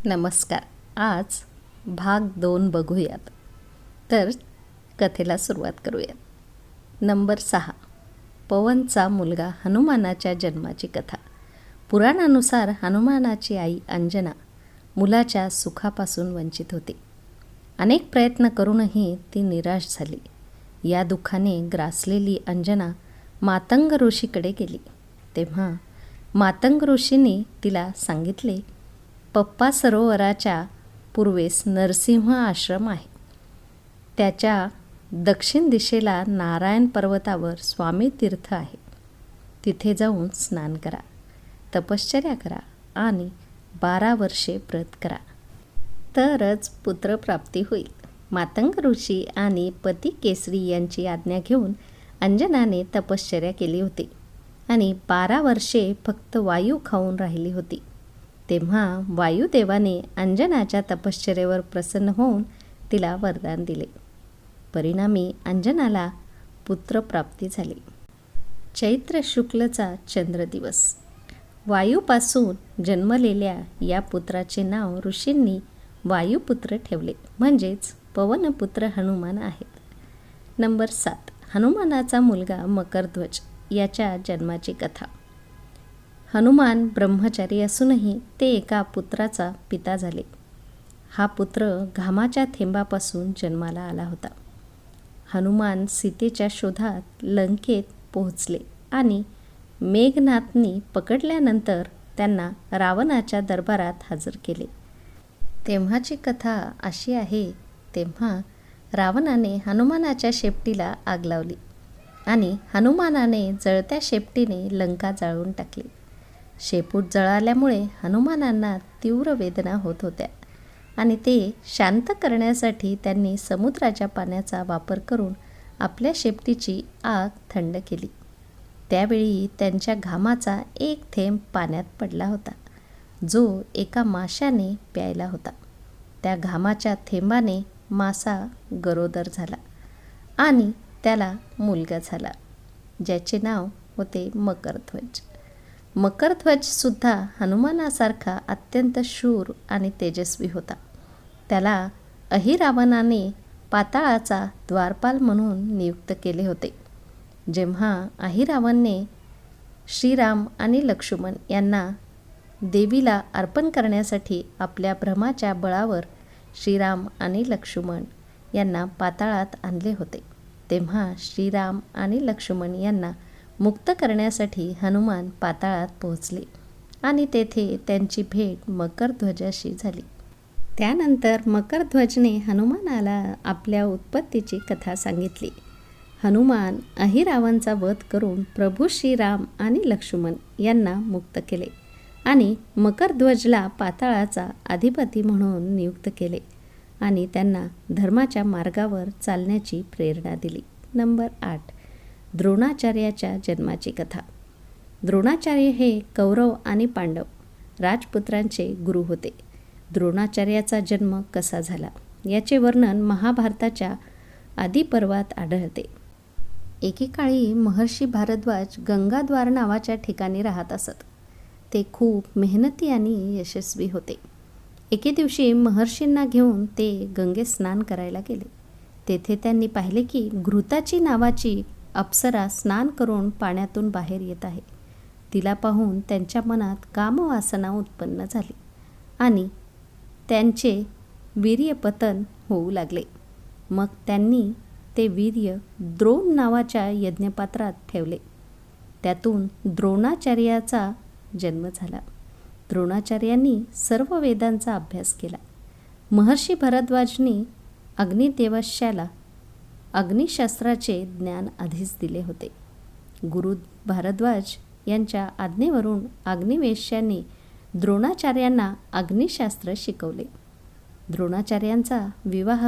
नमस्कार. आज भाग 2 बघूयात. तर कथेला सुरुवात करूयात. नंबर 6. पवनचा मुलगा हनुमानाच्या जन्माची कथा. पुराणानुसार हनुमानाची आई अंजना मुलाच्या सुखापासून वंचित होती. अनेक प्रयत्न करूनही ती निराश झाली. या दुःखाने ग्रासलेली अंजना मातंग ऋषीकडे गेली. तेव्हा मातंग ऋषींनी तिला सांगितले, पप्पा सरोवराच्या पूर्वेस नरसिंह आश्रम आहे. त्याच्या दक्षिण दिशेला नारायण पर्वतावर स्वामी तीर्थ आहे. तिथे जाऊन स्नान करा, तपश्चर्या करा आणि 12 वर्षे व्रत करा, तरच पुत्रप्राप्ती होईल. मातंग ऋषी आणि पती केसरी यांची आज्ञा घेऊन अंजनाने तपश्चर्या केली होती आणि 12 वर्षे फक्त वायू खाऊन राहिली होती. तेव्हा वायुदेवाने अंजनाच्या तपश्चर्येवर प्रसन्न होऊन तिला वरदान दिले. परिणामी अंजनाला पुत्रप्राप्ती झाली. चैत्र शुक्लचा चंद्रदिवस. वायूपासून जन्मलेल्या या पुत्राचे नाव ऋषींनी वायुपुत्र ठेवले, म्हणजेच पवनपुत्र हनुमान आहेत. नंबर 7. हनुमानाचा मुलगा मकरध्वज याच्या जन्माची कथा. हनुमान ब्रह्मचारी असूनही ते एका पुत्राचा पिता झाले. हा पुत्र घामाच्या थेंबापासून जन्माला आला होता. हनुमान सीतेच्या शोधात लंकेत पोहोचले आणि मेघनाथनी पकडल्यानंतर त्यांना रावणाच्या दरबारात हजर केले. तेव्हाची कथा अशी आहे. तेव्हा रावणाने हनुमानाच्या शेपटीला आग लावली आणि हनुमानाने जळत्या शेपटीने लंका जाळून टाकली. शेपूट जळाल्यामुळे हनुमानांना तीव्र वेदना होत होत्या आणि ते शांत करण्यासाठी त्यांनी समुद्राच्या पाण्याचा वापर करून आपल्या शेपटीची आग थंड केली. त्यावेळी त्यांच्या घामाचा एक थेंब पाण्यात पडला होता, जो एका माशाने प्यायला होता. त्या घामाच्या थेंबाने मासा गरोदर झाला आणि त्याला मुलगा झाला, ज्याचे नाव होते मकरध्वज. मकरध्वजसुद्धा हनुमानासारखा अत्यंत शूर आणि तेजस्वी होता. त्याला अहिरावणाने पाताळाचा द्वारपाल म्हणून नियुक्त केले होते. जेव्हा अहिरावणने श्रीराम आणि लक्ष्मण यांना देवीला अर्पण करण्यासाठी आपल्या भ्रमाच्या बळावर श्रीराम आणि लक्ष्मण यांना पाताळात आणले होते, तेव्हा श्रीराम आणि लक्ष्मण यांना मुक्त करण्यासाठी हनुमान पाताळात पोहोचले आणि तेथे त्यांची भेट मकरध्वजाशी झाली. त्यानंतर मकरध्वजने हनुमानाला आपल्या उत्पत्तीची कथा सांगितली. हनुमान अहिरावणचा वध करून प्रभू श्रीराम आणि लक्ष्मण यांना मुक्त केले आणि मकरध्वजला पाताळाचा अधिपती म्हणून नियुक्त केले आणि त्यांना धर्माच्या मार्गावर चालण्याची प्रेरणा दिली. नंबर 8. द्रोणाचार्याच्या जन्माची कथा. द्रोणाचार्य हे कौरव आणि पांडव राजपुत्रांचे गुरु होते. द्रोणाचार्याचा जन्म कसा झाला याचे वर्णन महाभारताच्या आदिपर्वात आढळते. एकेकाळी महर्षी भारद्वाज गंगाद्वार नावाच्या ठिकाणी राहत असत. ते खूप मेहनती आणि यशस्वी होते. एके दिवशी महर्षींना घेऊन ते गंगेत स्नान करायला गेले. तेथे त्यांनी पाहिले की घृताची नावाची अप्सरा स्नान करून पाण्यातून बाहेर येत आहे. तिला पाहून त्यांच्या मनात कामवासना उत्पन्न झाली आणि त्यांचे वीर्यपतन होऊ लागले. मग त्यांनी ते वीर्य द्रोण नावाच्या यज्ञपात्रात ठेवले. त्यातून द्रोणाचार्याचा जन्म झाला. द्रोणाचार्यांनी सर्व वेदांचा अभ्यास केला. महर्षी भारद्वाजनी अग्निदेवश्याला अग्निशास्त्राचे ज्ञान आधीच दिले होते. गुरु भारद्वाज यांच्या आज्ञेवरून अग्निवेश्यांनी द्रोणाचार्यांना अग्निशास्त्र शिकवले. द्रोणाचार्यांचा विवाह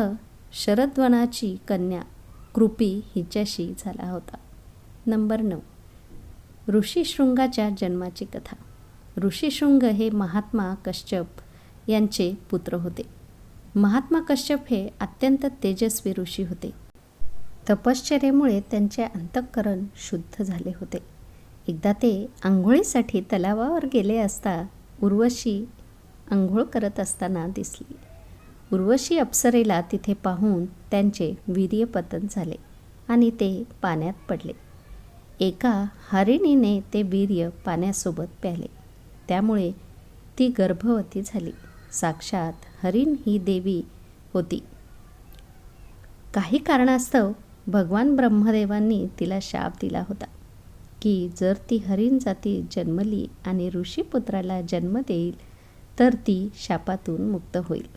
शरद्वनाची कन्या कृपी हिच्याशी झाला होता. नंबर 9. ऋषीशृंगाच्या जन्माची कथा. ऋषीशृंग हे महात्मा कश्यप यांचे पुत्र होते. महात्मा कश्यप हे अत्यंत तेजस्वी ऋषी होते. तपश्चर्येमुळे त्यांचे अंतःकरण शुद्ध झाले होते. एकदा ते आंघोळीसाठी तलावावर गेले असता उर्वशी अंघोळ करत असताना दिसली. उर्वशी अप्सरेला तिथे पाहून त्यांचे वीर्यपतन झाले आणि ते पाण्यात पडले. एका हरिणीने ते वीर्य पाण्यासोबत प्याले. त्यामुळे ती गर्भवती झाली. साक्षात हरिण ही देवी होती. काही कारणास्तव भगवान ब्रह्मदेवांनी तिला शाप दिला होता की जर ती हरिण जातीत जन्मली आणि ऋषीपुत्राला जन्म देईल तर ती शापातून मुक्त होईल.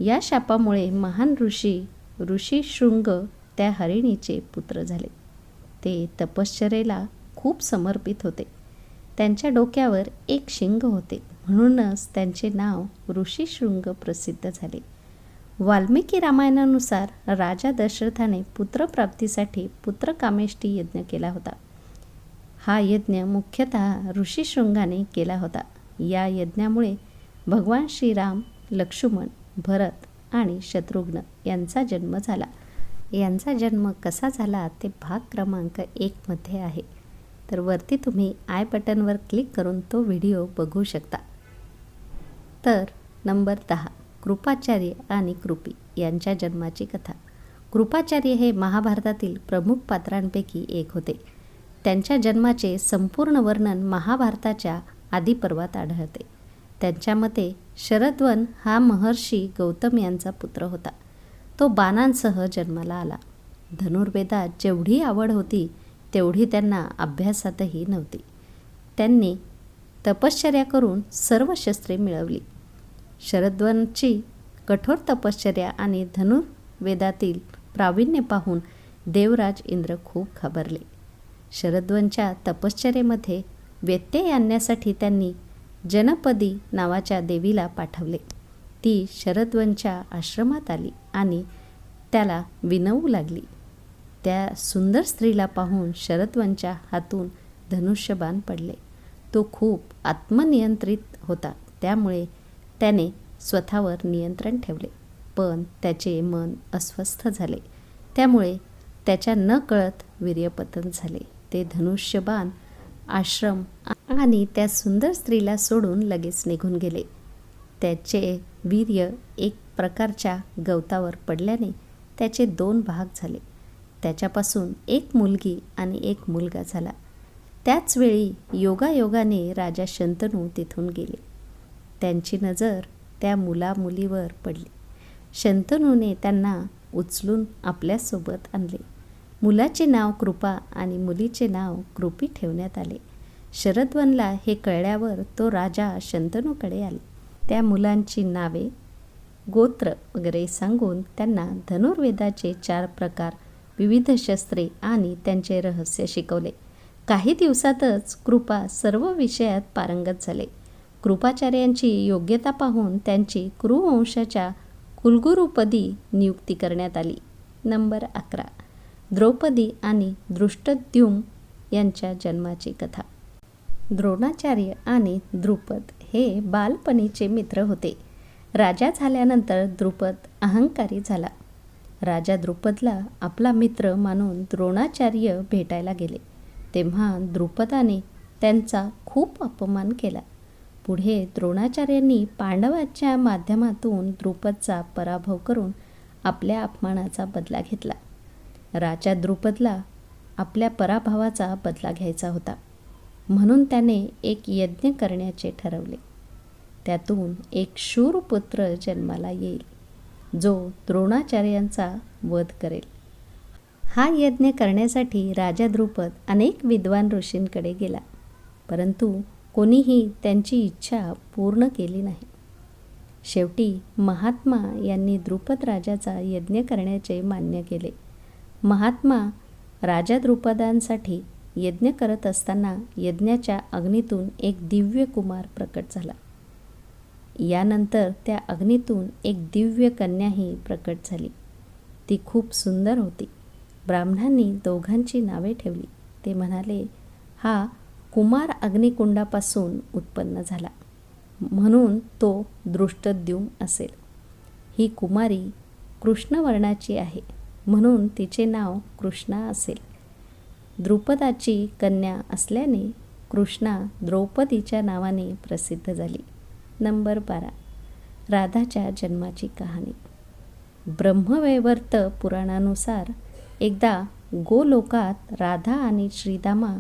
या शापामुळे महान ऋषी शृंग त्या हरिणीचे पुत्र झाले. ते तपश्चर्येला खूप समर्पित होते. त्यांच्या डोक्यावर एक शिंग होते, म्हणूनच त्यांचे नाव ऋषी शृंग प्रसिद्ध झाले. वाल्मिकी रामायणानुसार राजा दशरथाने पुत्रप्राप्तीसाठी पुत्रकामेष्टी यज्ञ केला होता. हा यज्ञ मुख्यतः ऋषी शृंगाने केला होता. या यज्ञामुळे भगवान श्रीराम, लक्ष्मण, भरत आणि शत्रुघ्न यांचा जन्म झाला. यांचा जन्म कसा झाला ते भाग क्रमांक 1 मध्ये आहे. तर वरती तुम्ही आय बटनवर क्लिक करून तो व्हिडिओ बघू शकता. तर नंबर 10, कृपाचार्य आणि कृपी यांच्या जन्माची कथा. कृपाचार्य हे महाभारतातील प्रमुख पात्रांपैकी एक होते. त्यांच्या जन्माचे संपूर्ण वर्णन महाभारताच्या आदिपर्वात आढळते. त्यांच्या मते शरद्वन हा महर्षी गौतम यांचा पुत्र होता. तो बाणांसह जन्माला आला. धनुर्वेदात जेवढी आवड होती तेवढी त्यांना अभ्यासातही नव्हती. त्यांनी तपश्चर्या करून सर्व शस्त्रे मिळवली. शरद्वनची कठोर तपश्चर्या आणि धनुर्वेदातील प्रावीण्य पाहून देवराज इंद्र खूप घाबरले. शरद्वनच्या तपश्चर्येमध्ये व्यत्यय आणण्यासाठी त्यांनी जनपदी नावाच्या देवीला पाठवले. ती शरद्वनच्या आश्रमात आली आणि त्याला विनवू लागली. त्या सुंदर स्त्रीला पाहून शरद्वनच्या हातून धनुष्यबाण पडले. तो खूप आत्मनियंत्रित होता, त्यामुळे त्याने स्वतःवर नियंत्रण ठेवले. पण त्याचे मन अस्वस्थ झाले, त्यामुळे त्याच्या नकळत वीर्यपतन झाले. ते धनुष्यबाण आश्रम आणि त्या सुंदर स्त्रीला सोडून लगेच निघून गेले. त्याचे वीर्य एक प्रकारच्या गवतावर पडल्याने त्याचे 2 भाग झाले. त्याच्यापासून एक मुलगी आणि एक मुलगा झाला. त्याचवेळी योगायोगाने राजा शंतनू तिथून गेले. त्यांची नजर त्या मुलामुलीवर पडली. शंतनूने त्यांना उचलून आपल्यासोबत आणले. मुलाचे नाव कृपा आणि मुलीचे नाव कृपी ठेवण्यात आले. शरद्वनला हे कळल्यावर तो राजा शंतनूकडे आले. त्या मुलांची नावे, गोत्र वगैरे सांगून त्यांना धनुर्वेदाचे 4 प्रकार, विविध शस्त्रे आणि त्यांचे रहस्य शिकवले. काही दिवसातच कृपा सर्व विषयात पारंगत झाले. कृपाचार्यांची योग्यता पाहून त्यांची कुरुवंशाच्या कुलगुरुपदी नियुक्ती करण्यात आली. नंबर 11, द्रौपदी आणि धृष्टद्युम्न यांच्या जन्माची कथा. द्रोणाचार्य आणि द्रुपद हे बालपणीचे मित्र होते. राजा झाल्यानंतर द्रुपद अहंकारी झाला. राजा द्रुपदला आपला मित्र मानून द्रोणाचार्य भेटायला गेले. तेव्हा द्रुपदाने त्यांचा खूप अपमान केला. पुढे द्रोणाचार्यांनी पांडवांच्या माध्यमातून द्रुपदचा पराभव करून आपल्या अपमानाचा बदला घेतला. राजा द्रुपदला आपल्या पराभवाचा बदला घ्यायचा होता, म्हणून त्याने एक यज्ञ करण्याचे ठरवले. त्यातून एक शूरपुत्र जन्माला येईल, जो द्रोणाचार्यांचा वध करेल. हा यज्ञ करण्यासाठी राजा द्रुपद अनेक विद्वान ऋषींकडे गेला, परंतु कोणीही त्यांची इच्छा पूर्ण केली नाही. शेवटी महात्मा यांनी द्रुपद राजाचा यज्ञ करण्याचे मान्य केले. महात्मा राजा द्रुपदांसाठी यज्ञ करत असताना यज्ञाच्या अग्नीतून एक दिव्य कुमार प्रकट झाला. यानंतर त्या अग्नीतून एक दिव्य कन्याही प्रकट झाली. ती खूप सुंदर होती. ब्राह्मणांनी दोघांची नावे ठेवली. ते म्हणाले, हा कुमार अग्निकुंडापासून उत्पन्न झाला, म्हणून तो धृष्टद्युम्न असेल. ही कुमारी कृष्णवर्णाची आहे, म्हणून तिचे नाव कृष्णा असेल. द्रुपदाची कन्या असल्याने कृष्णा द्रौपदीच्या नावाने प्रसिद्ध झाली. नंबर 12. राधाच्या जन्माची कहाणी. ब्रह्मवैवर्त पुराणानुसार एकदा गोलोकात राधा आणि श्रीदामा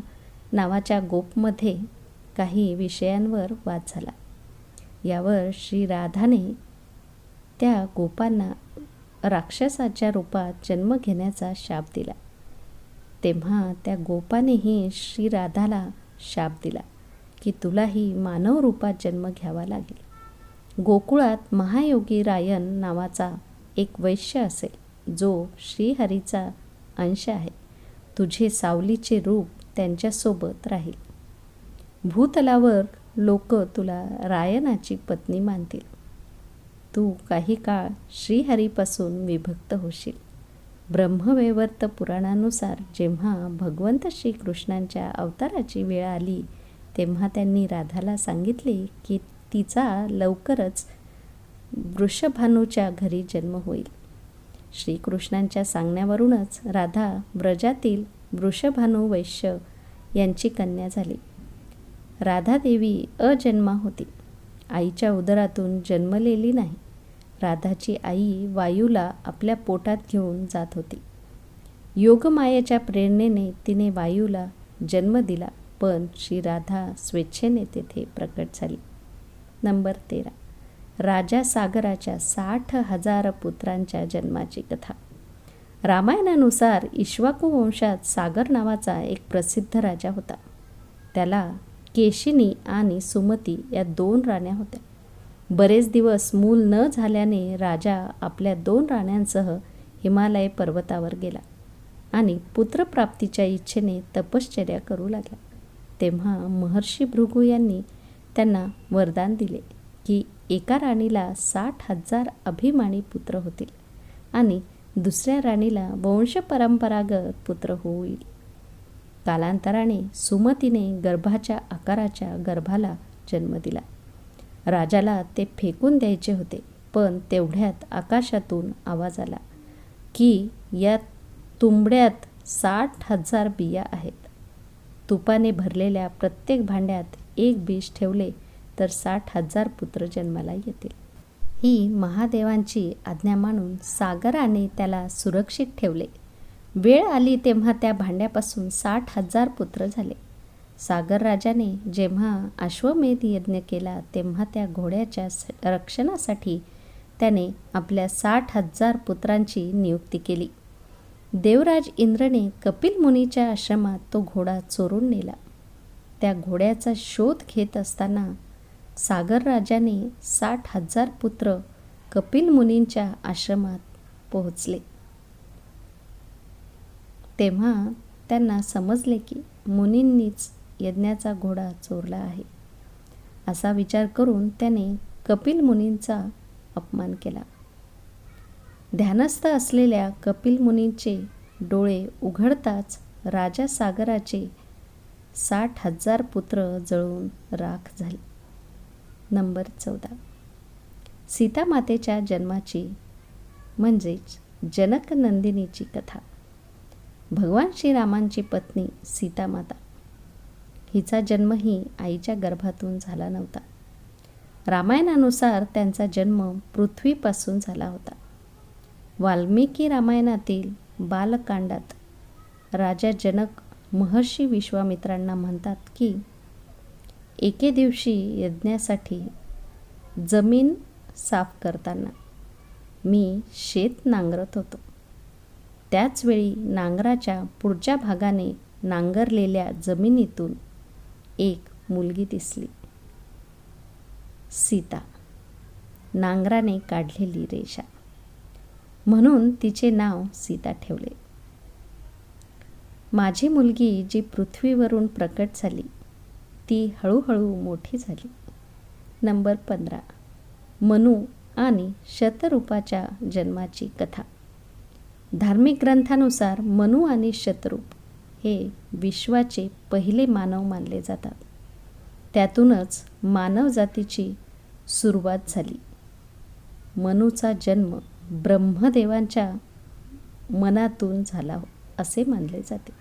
नावाच्या गोपमध्ये काही विषयांवर वाद झाला. यावर श्री राधाने त्या गोपांना राक्षसाच्या रूपात जन्म घेण्याचा शाप दिला. तेव्हा त्या गोपानेही श्री राधाला शाप दिला की तुलाही मानव रूपात जन्म घ्यावा लागेल. गोकुळात महायोगी रायन नावाचा एक वैश्य असेल जो श्रीहरीचा अंश आहे. तुझे सावलीचे रूप त्यांच्यासोबत राहील. भूतलावर लोक तुला रायनाची पत्नी मानतील. तू काही काळ श्रीहरीपासून विभक्त होशील. ब्रह्मवैवर्त पुराणानुसार जेव्हा भगवंत श्रीकृष्णांच्या अवताराची वेळ आली तेव्हा त्यांनी राधाला सांगितले की तिचा लवकरच वृषभानूच्या घरी जन्म होईल. श्रीकृष्णांच्या सांगण्यावरूनच राधा व्रजातील वृषभानू वैश्य यांची कन्या झाली. राधादेवी अजन्मा होती. आईच्या उदरातून जन्मलेली नाही. राधाची आई वायूला आपल्या पोटात घेऊन जात होती. योगमायेच्या प्रेरणेने तिने वायूला जन्म दिला, पण श्री राधा स्वेच्छेने तेथे प्रकट झाली. नंबर 13. राजा सागराच्या 60,000 पुत्रांच्या जन्माची कथा. रामायणानुसार इक्ष्वाकू वंशात सागर नावाचा एक प्रसिद्ध राजा होता. त्याला केशिनी आणि सुमती या 2 राण्या होत्या. बरेच दिवस मूल न झाल्याने राजा आपल्या 2 राण्यांसह हिमालय पर्वतावर गेला आणि पुत्रप्राप्तीच्या इच्छेने तपश्चर्या करू लागला. तेव्हा महर्षी भृगू यांनी त्यांना वरदान दिले की एका राणीला 60,000 अभिमानी पुत्र होतील आणि दुसऱ्या राणीला वंशपरंपरागत पुत्र होईल. कालांतराने सुमतीने गर्भाच्या आकाराच्या गर्भाला जन्म दिला. राजाला ते फेकून द्यायचे होते, पण तेवढ्यात आकाशातून आवाज आला की या तुंबड्यात 60,000 बिया आहेत. तुपाने भरलेल्या प्रत्येक भांड्यात एक बीज ठेवले तर 60,000 पुत्र जन्माला येतील. ही महादेवांची आज्ञा मानून सागराने त्याला सुरक्षित ठेवले. वेळ आली तेव्हा त्या भांड्यापासून 60,000 पुत्र झाले. सागर राजाने जेव्हा अश्वमेध यज्ञ केला तेव्हा त्या घोड्याच्या रक्षणासाठी त्याने आपल्या 60,000 पुत्रांची नियुक्ती केली. देवराज इंद्रने कपिल मुनीच्या आश्रमात तो घोडा चोरून नेला. त्या घोड्याचा शोध घेत असताना सागर राजाने 60,000 पुत्र कपिल मुनींच्या आश्रमात पोहोचले. तेव्हा त्यांना समजले की मुनींनीच यज्ञाचा घोडा चोरला आहे. असा विचार करून त्याने कपिल मुनींचा अपमान केला. ध्यानस्थ असलेल्या कपिल मुनींचे डोळे उघडताच राजा सागराचे 60,000 पुत्र जळून राख झाले. नंबर 14. सीतामातेच्या जन्माची म्हणजेच जनक नंदिनीची कथा. भगवान श्रीरामांची पत्नी सीतामाता हिचा जन्मही आईच्या गर्भातून झाला नव्हता. रामायणानुसार त्यांचा जन्म पृथ्वीपासून झाला होता. वाल्मिकी रामायणातील बालकांडात राजा जनक महर्षी विश्वामित्रांना म्हणतात की एके दिवशी यज्ञासाठी जमीन साफ करताना मी शेत नांगरत होतो. त्याचवेळी नांगराच्या पुढच्या भागाने नांगरलेल्या जमिनीतून एक मुलगी दिसली. सीता, नांगराने काढलेली रेषा, म्हणून तिचे नाव सीता ठेवले. माझी मुलगी जी पृथ्वीवरून प्रकट झाली ती हळूहळू मोठी झाली. नंबर 15. मनू आणि शतरूपाच्या जन्माची कथा. धार्मिक ग्रंथानुसार मनू आणि शतरूप हे विश्वाचे पहिले मानव मानले जातात. त्यातूनच मानवजातीची सुरुवात झाली. मनूचा जन्म ब्रह्मदेवांच्या मनातून झाला असे मानले जाते.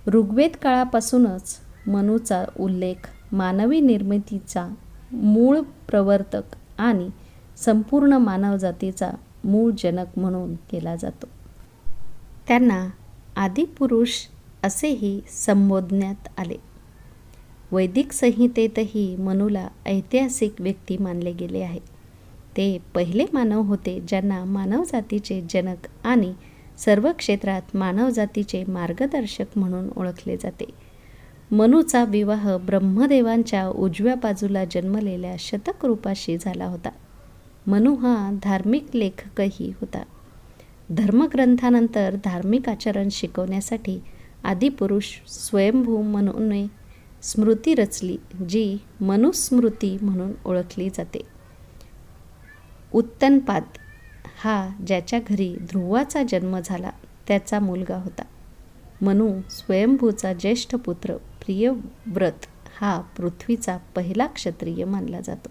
ऋग्वेद काळापासूनच मनूचा उल्लेख मानवी निर्मितीचा मूळ प्रवर्तक आणि संपूर्ण मानवजातीचा मूळ जनक म्हणून केला जातो. त्यांना आदिपुरुष असेही संबोधण्यात आले. वैदिक संहितेतही मनूला ऐतिहासिक व्यक्ती मानले गेले आहे. ते पहिले मानव होते ज्यांना मानवजातीचे जनक आणि सर्व क्षेत्रात मानवजातीचे मार्गदर्शक म्हणून ओळखले जाते. मनूचा विवाह ब्रह्मदेवांच्या उजव्या बाजूला जन्मलेल्या शतकरूपाशी झाला होता. मनू हा धार्मिक लेखकही होता. धर्मग्रंथानंतर धार्मिक आचरण शिकवण्यासाठी आदिपुरुष स्वयंभू मनूने स्मृती रचली, जी मनुस्मृती म्हणून ओळखली जाते. उत्तनपाद हा ज्याच्या घरी ध्रुवाचा जन्म झाला त्याचा मुलगा होता. मनू स्वयंभूचा ज्येष्ठ पुत्र प्रियव्रत हा पृथ्वीचा पहिला क्षत्रिय मानला जातो.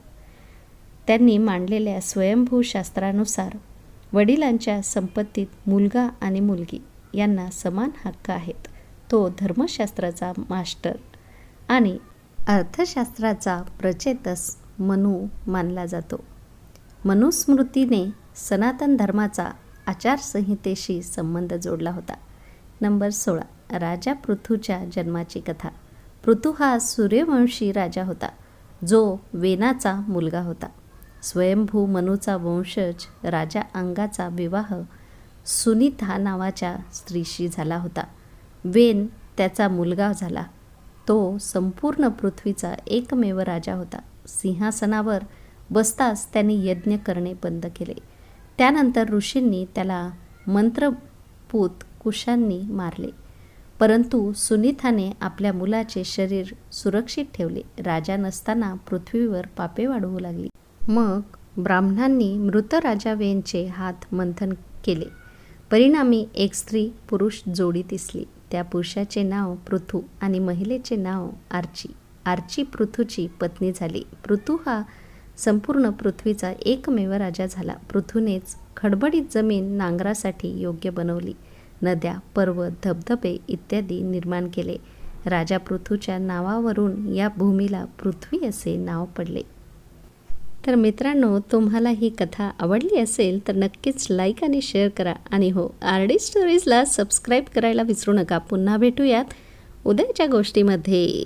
त्यांनी मांडलेल्या स्वयंभू शास्त्रानुसार वडिलांच्या संपत्तीत मुलगा आणि मुलगी यांना समान हक्क आहेत. तो धर्मशास्त्राचा मास्टर आणि अर्थशास्त्राचा प्रचेतस मनू मानला जातो. मनुस्मृतीने सनातन धर्माचा आचारसंहितेशी संबंध जोडला होता. नंबर 16. राजा पृथूच्या जन्माची कथा. पृथू हा सूर्यवंशी राजा होता, जो वेनाचा मुलगा होता. स्वयंभू मनूचा वंशज राजा अंगाचा विवाह सुनीता नावाच्या स्त्रीशी झाला होता. वेन त्याचा मुलगा झाला. तो संपूर्ण पृथ्वीचा एकमेव राजा होता. सिंहासनावर बसताच त्यांनी यज्ञ करणे बंद केले. त्यानंतर ऋषींनी त्याला मंत्रपूत कुशांनी मारले, परंतु सुनीताने आपल्या मुलाचे शरीर सुरक्षित ठेवले. राजा नसताना पृथ्वीवर पापे वाढवू लागली. मग ब्राह्मणांनी मृत राजा वेनचे हात मंथन केले. परिणामी एक स्त्री पुरुष जोडी दिसली. त्या पुरुषाचे नाव पृथू आणि महिलेचे नाव आर्ची. आर्ची पृथूची पत्नी झाली. पृथू हा संपूर्ण पृथ्वीचा एकमेव राजा झाला. पृथूनेच खडबडीत जमीन नांगरासाठी योग्य बनवली. नद्या, पर्वत, धबधबे इत्यादी निर्माण केले. राजा पृथूच्या नावावरून या भूमीला पृथ्वी असे नाव पडले. तर मित्रांनो, तुम्हाला ही कथा आवडली असेल तर नक्कीच लाईक आणि शेअर करा. आणि हो, RD स्टोरीजला सबस्क्राईब करायला विसरू नका. पुन्हा भेटूयात उद्याच्या गोष्टीमध्ये.